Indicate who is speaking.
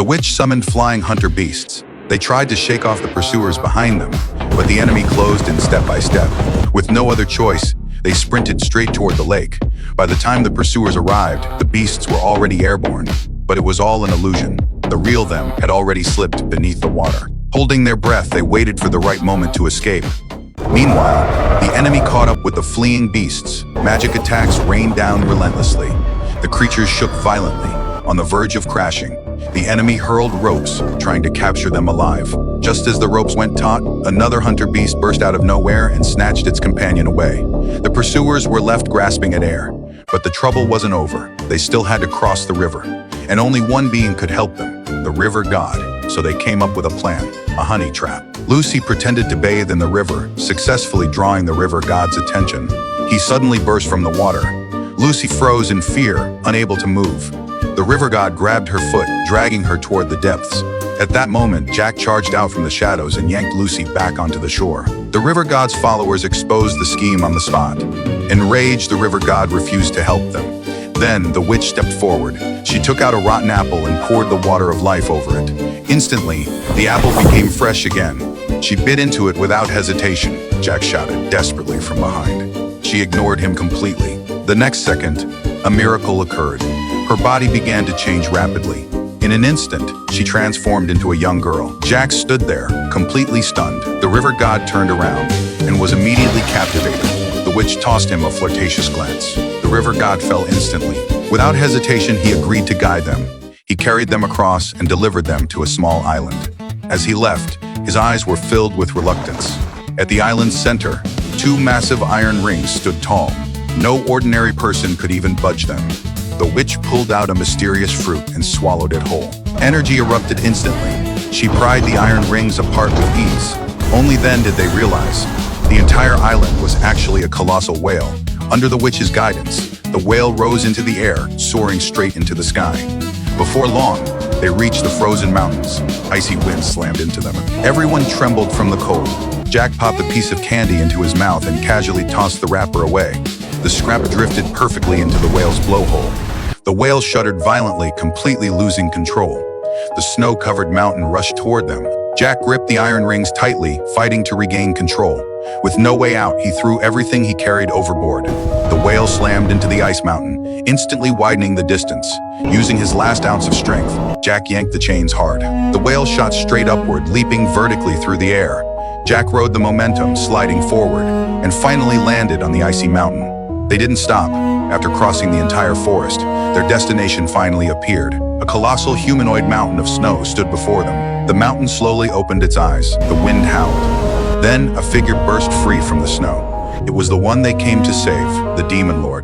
Speaker 1: witch summoned flying hunter beasts. They tried to shake off the pursuers behind them, but the enemy closed in step by step. With no other choice, they sprinted straight toward the lake. By the time the pursuers arrived, the beasts were already airborne. But it was all an illusion. The real them had already slipped beneath the water. Holding their breath, they waited for the right moment to escape. Meanwhile, the enemy caught up with the fleeing beasts. Magic attacks rained down relentlessly. The creatures shook violently, on the verge of crashing. The enemy hurled ropes, trying to capture them alive. Just as the ropes went taut, another hunter beast burst out of nowhere and snatched its companion away. The pursuers were left grasping at air. But the trouble wasn't over. They still had to cross the river. And only one being could help them, the river god. So they came up with a plan, a honey trap. Lucy pretended to bathe in the river, successfully drawing the river god's attention. He suddenly burst from the water. Lucy froze in fear, unable to move. The river god grabbed her foot, dragging her toward the depths. At that moment, Jack charged out from the shadows and yanked Lucy back onto the shore. The river god's followers exposed the scheme on the spot. Enraged, the river god refused to help them. Then, the witch stepped forward. She took out a rotten apple and poured the water of life over it. Instantly, the apple became fresh again. She bit into it without hesitation, Jack shouted desperately from behind. She ignored him completely. The next second, a miracle occurred. Her body began to change rapidly. In an instant, she transformed into a young girl. Jack stood there, completely stunned. The river god turned around and was immediately captivated. The witch tossed him a flirtatious glance. The river god fell instantly. Without hesitation, he agreed to guide them. He carried them across and delivered them to a small island. As he left, his eyes were filled with reluctance. At the island's center, two massive iron rings stood tall. No ordinary person could even budge them. The witch pulled out a mysterious fruit and swallowed it whole. Energy erupted instantly. She pried the iron rings apart with ease. Only then did they realize the entire island was actually a colossal whale. Under the witch's guidance, the whale rose into the air, soaring straight into the sky. Before long, they reached the frozen mountains. Icy winds slammed into them. Everyone trembled from the cold. Jack popped a piece of candy into his mouth and casually tossed the wrapper away. The scrap drifted perfectly into the whale's blowhole. The whale shuddered violently, completely losing control. The snow-covered mountain rushed toward them. Jack gripped the iron rings tightly, fighting to regain control. With no way out, he threw everything he carried overboard. The whale slammed into the ice mountain, instantly widening the distance. Using his last ounce of strength, Jack yanked the chains hard. The whale shot straight upward, leaping vertically through the air. Jack rode the momentum, sliding forward, and finally landed on the icy mountain. They didn't stop. After crossing the entire forest, their destination finally appeared. A colossal humanoid mountain of snow stood before them. The mountain slowly opened its eyes. The wind howled. Then, a figure burst free from the snow. It was the one they came to save, the Demon Lord.